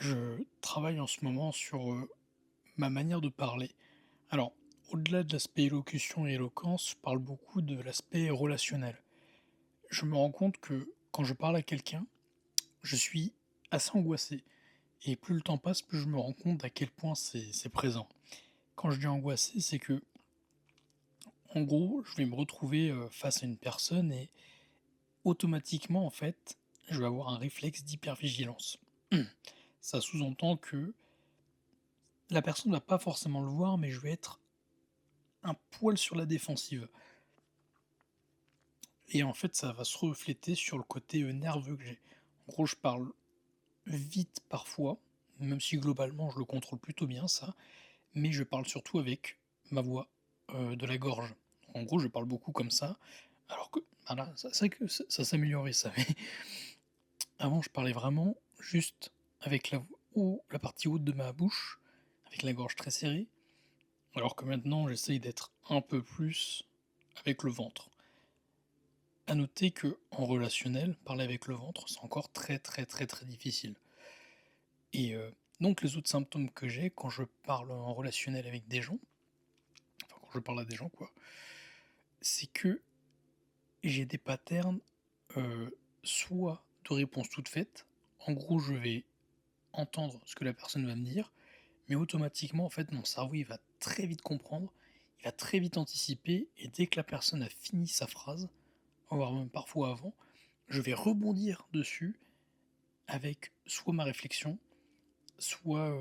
Je travaille en ce moment sur, ma manière de parler. Alors, au-delà de l'aspect élocution et éloquence, je parle beaucoup de l'aspect relationnel. Je me rends compte que quand je parle à quelqu'un, je suis assez angoissé et plus le temps passe, plus je me rends compte à quel point c'est présent. Quand je dis angoissé, c'est que, en gros, je vais me retrouver, face à une personne et automatiquement, en fait, je vais avoir un réflexe d'hypervigilance. Ça sous-entend que la personne ne va pas forcément le voir, mais je vais être un poil sur la défensive et en fait, ça va se refléter sur le côté, nerveux que j'ai. En gros, je parle vite parfois, même si globalement je le contrôle plutôt bien ça, mais je parle surtout avec ma voix, de la gorge. En gros, je parle beaucoup comme ça, alors que voilà, ça c'est vrai que ça s'améliorait ça, mais avant je parlais vraiment juste avec la partie haute de ma bouche, avec la gorge très serrée, alors que maintenant j'essaye d'être un peu plus avec le ventre. À noter que en relationnel, parler avec le ventre, c'est encore très, très, très, très difficile et donc les autres symptômes que j'ai quand je parle en relationnel avec des gens, enfin quand je parle à des gens quoi, c'est que j'ai des patterns, soit de réponses toutes faites, en gros je vais entendre ce que la personne va me dire, mais automatiquement en fait mon cerveau il va très vite comprendre, il va très vite anticiper et dès que la personne a fini sa phrase, voire même parfois avant, je vais rebondir dessus avec soit ma réflexion, soit,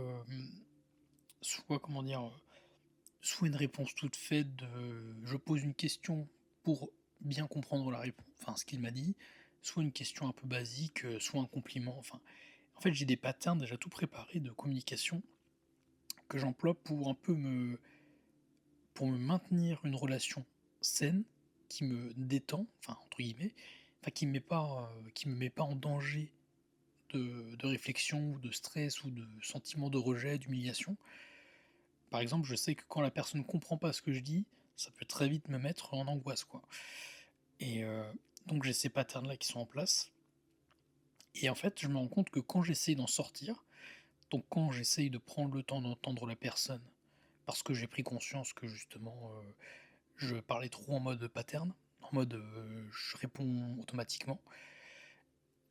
soit comment dire? Soit une réponse toute faite de je pose une question pour bien comprendre enfin ce qu'il m'a dit, soit une question un peu basique, soit un compliment, enfin, en fait, j'ai des patterns déjà tout préparés de communication que j'emploie pour me maintenir une relation saine, qui me «détend», enfin entre guillemets, enfin qui me met pas en danger de réflexion ou de stress ou de sentiment de rejet, d'humiliation. Par exemple, je sais que quand la personne comprend pas ce que je dis, ça peut très vite me mettre en angoisse, quoi et donc j'ai ces patterns-là qui sont en place et en fait, je me rends compte que quand j'essaye d'en sortir, donc quand j'essaye de prendre le temps d'entendre la personne, parce que j'ai pris conscience que justement, je parlais trop en mode pattern, en mode, je réponds automatiquement,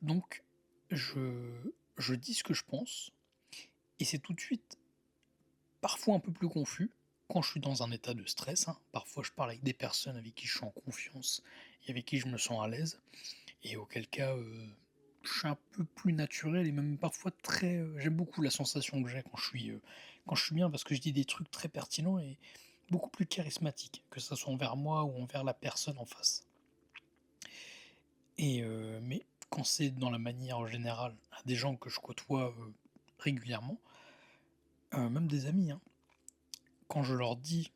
donc je dis ce que je pense et c'est tout de suite parfois un peu plus confus, quand je suis dans un état de stress, hein. Parfois, je parle avec des personnes avec qui je suis en confiance et avec qui je me sens à l'aise et auquel cas, je suis un peu plus naturel et même parfois très, j'aime beaucoup la sensation que j'ai quand je suis bien parce que je dis des trucs très pertinents et beaucoup plus charismatiques, que ça soit envers moi ou envers la personne en face et mais quand c'est dans la manière générale, à des gens que je côtoie, régulièrement, même des amis, hein, quand je leur dis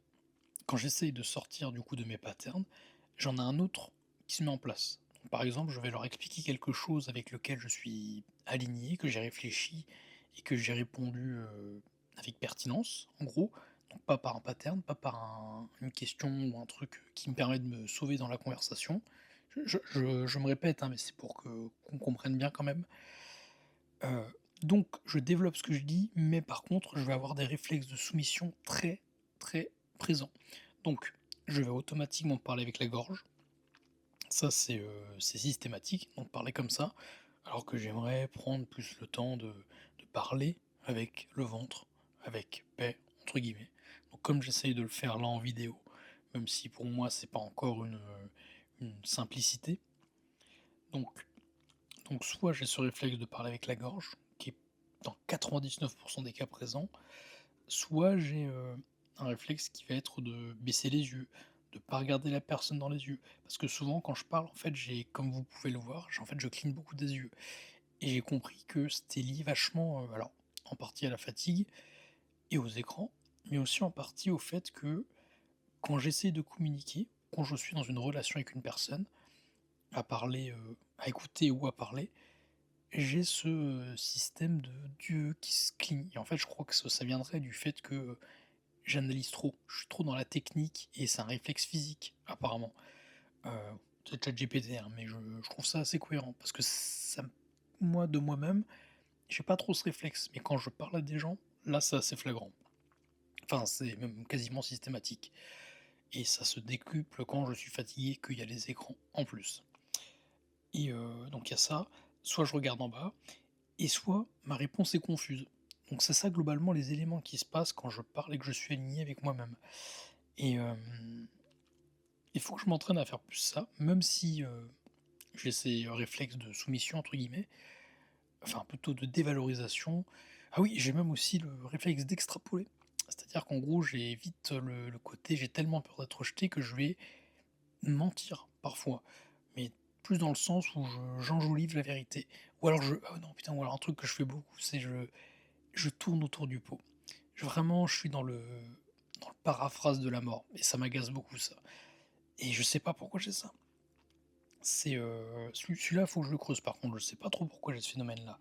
quand j'essaye de sortir du coup de mes patterns, j'en ai un autre qui se met en place. Donc, par exemple, je vais leur expliquer quelque chose avec lequel je suis aligné, que j'ai réfléchi et que j'ai répondu, avec pertinence, en gros. Donc pas par un pattern, pas par une question ou un truc qui me permet de me sauver dans la conversation. Je me répète, hein, mais c'est pour qu'on comprenne bien quand même. Donc je développe ce que je dis, mais par contre, je vais avoir des réflexes de soumission très, très présents. Donc, je vais automatiquement parler avec la gorge. Ça, c'est systématique, donc parler comme ça, alors que j'aimerais prendre plus le temps de parler avec le ventre, avec «paix» entre guillemets. Donc comme j'essaye de le faire là en vidéo, même si pour moi c'est pas encore une simplicité, donc soit j'ai ce réflexe de parler avec la gorge, qui est dans 99 des cas présent, soit j'ai, un réflexe qui va être de baisser les yeux, de pas regarder la personne dans les yeux. Parce que souvent quand je parle, en fait, comme vous pouvez le voir, je cligne beaucoup des yeux et j'ai compris que c'était lié vachement, alors en partie à la fatigue et aux écrans, mais aussi en partie au fait que quand j'essaie de communiquer, quand je suis dans une relation avec une personne, à parler, à écouter ou à parler, j'ai ce, système de d'yeux qui se clignent et en fait, je crois que ça viendrait du fait que j'analyse trop, je suis trop dans la technique et c'est un réflexe physique apparemment. Heu, c'est ChatGPT, hein, mais je trouve ça assez cohérent parce que ça m moi de moi-même, j'ai pas trop ce réflexe, mais quand je parle à des gens, là, c'est assez flagrant. Enfin, c'est même quasiment systématique et ça se décuple quand je suis fatigué, qu'il y a les écrans en plus et donc il y a ça, soit je regarde en bas et soit ma réponse est confuse. Donc c'est ça globalement les éléments qui se passent quand je parle et que je suis aligné avec moi-même et il faut que je m'entraîne à faire plus ça, même si, j'ai ces réflexes de «soumission» entre guillemets, enfin plutôt de dévalorisation. Ah oui, j'ai même aussi le réflexe d'extrapoler. C'est-à-dire qu'en gros, j'ai vite le côté j'ai tellement peur d'être rejeté que je vais mentir parfois, mais plus dans le sens où j'enjolive la vérité. Ou alors ah non putain, ou alors un truc que je fais beaucoup, c'est je tourne autour du pot. Je suis dans le paraphrase de la mort et ça m'agace beaucoup ça et je sais pas pourquoi j'ai ça. C'est, celui-là, faut que je le creuse par contre, je sais pas trop pourquoi j'ai ce phénomène-là.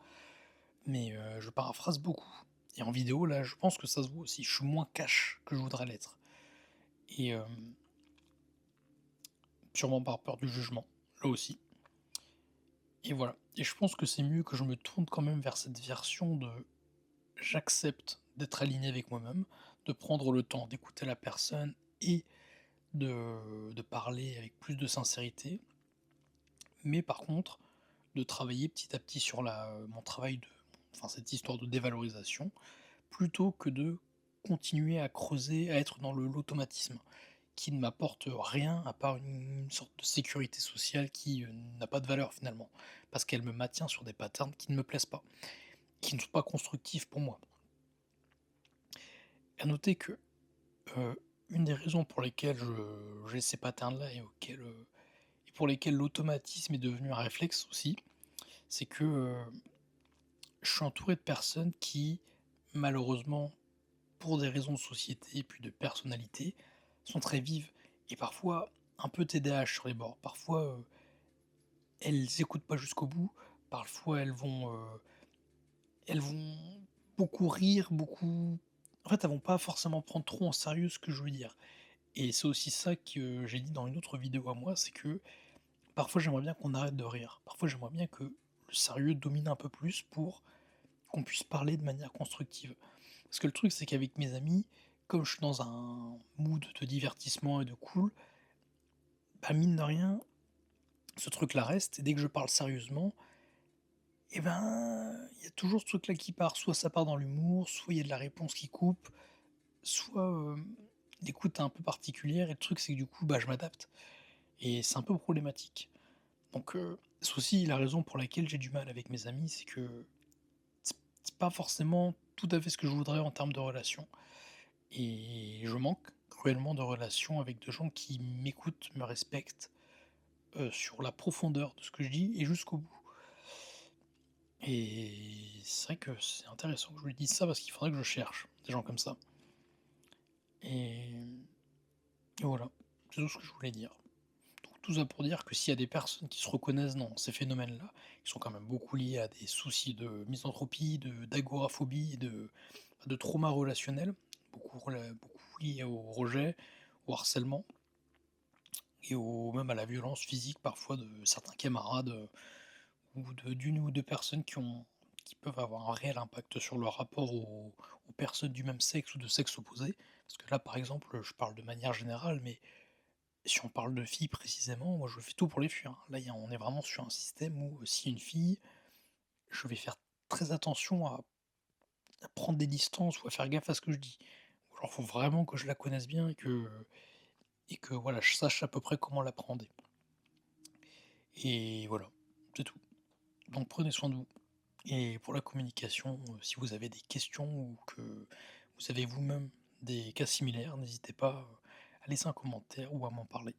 Mais je paraphrase beaucoup et en vidéo, là, je pense que ça se voit aussi. Je suis moins cash que je voudrais l'être et sûrement par peur du jugement, là aussi et voilà et je pense que c'est mieux que je me tourne quand même vers cette version de j'accepte d'être aligné avec moi-même, de prendre le temps d'écouter la personne et de parler avec plus de sincérité, mais par contre, de travailler petit à petit sur mon travail enfin cette histoire de dévalorisation, plutôt que de continuer à creuser, à être dans l'automatisme, qui ne m'apporte rien à part une sorte de sécurité sociale qui, n'a pas de valeur finalement. Parce qu'elle me maintient sur des patterns qui ne me plaisent pas, qui ne sont pas constructifs pour moi. À noter que, une des raisons pour lesquelles j'ai ces patterns-là et pour lesquelles l'automatisme est devenu un réflexe aussi, c'est que, je suis entouré de personnes qui, malheureusement, pour des raisons de société et puis de personnalité, sont très vives et parfois un peu TDAH sur les bords. Parfois, elles écoutent pas jusqu'au bout, parfois elles vont beaucoup rire, beaucoup en fait, elles vont pas forcément prendre trop en sérieux ce que je veux dire et c'est aussi ça que j'ai dit dans une autre vidéo à moi, c'est que parfois j'aimerais bien qu'on arrête de rire. Parfois j'aimerais bien que le sérieux domine un peu plus pour qu'on puisse parler de manière constructive. Parce que le truc, c'est qu'avec mes amis, comme je suis dans un mood de divertissement et de cool, bah, mine de rien, ce truc-là reste et dès que je parle sérieusement, et ben, il y a toujours ce truc-là qui part. Soit ça part dans l'humour, soit il y a de la réponse qui coupe, soit, l'écoute est un peu particulière et le truc, c'est que du coup, bah, je m'adapte et c'est un peu problématique. Donc, c'est aussi la raison pour laquelle j'ai du mal avec mes amis, c'est que c'est pas forcément tout à fait ce que je voudrais en termes de relation. Et je manque cruellement de relations avec de gens qui m'écoutent, me respectent, sur la profondeur de ce que je dis et jusqu'au bout. Et c'est vrai que c'est intéressant que je lui dise ça parce qu'il faudrait que je cherche des gens comme ça. Et voilà, c'est tout ce que je voulais dire. Donc tout ça pour dire que s'il y a des personnes qui se reconnaissent dans ces phénomènes-là, qui sont quand même beaucoup liés à des soucis de misanthropie, d'agoraphobie, de trauma relationnel, beaucoup liés au rejet, au harcèlement et même à la violence physique parfois de certains camarades, ou d'une ou 2 personnes qui peuvent avoir un réel impact sur le rapport aux personnes du même sexe ou de sexe opposé. Parce que là, par exemple, je parle de manière générale, mais si on parle de filles précisément, moi je fais tout pour les fuir, hein. Là, on est vraiment sur un système où, si une fille, je vais faire très attention à prendre des distances ou à faire gaffe à ce que je dis. Ou alors faut vraiment que je la connaisse bien et que voilà, je sache à peu près comment l'appréhender. Et voilà, c'est tout. Donc prenez soin de vous. Et pour la communication, si vous avez des questions ou que vous avez vous-même des cas similaires, n'hésitez pas, à laisser un commentaire ou à m'en parler.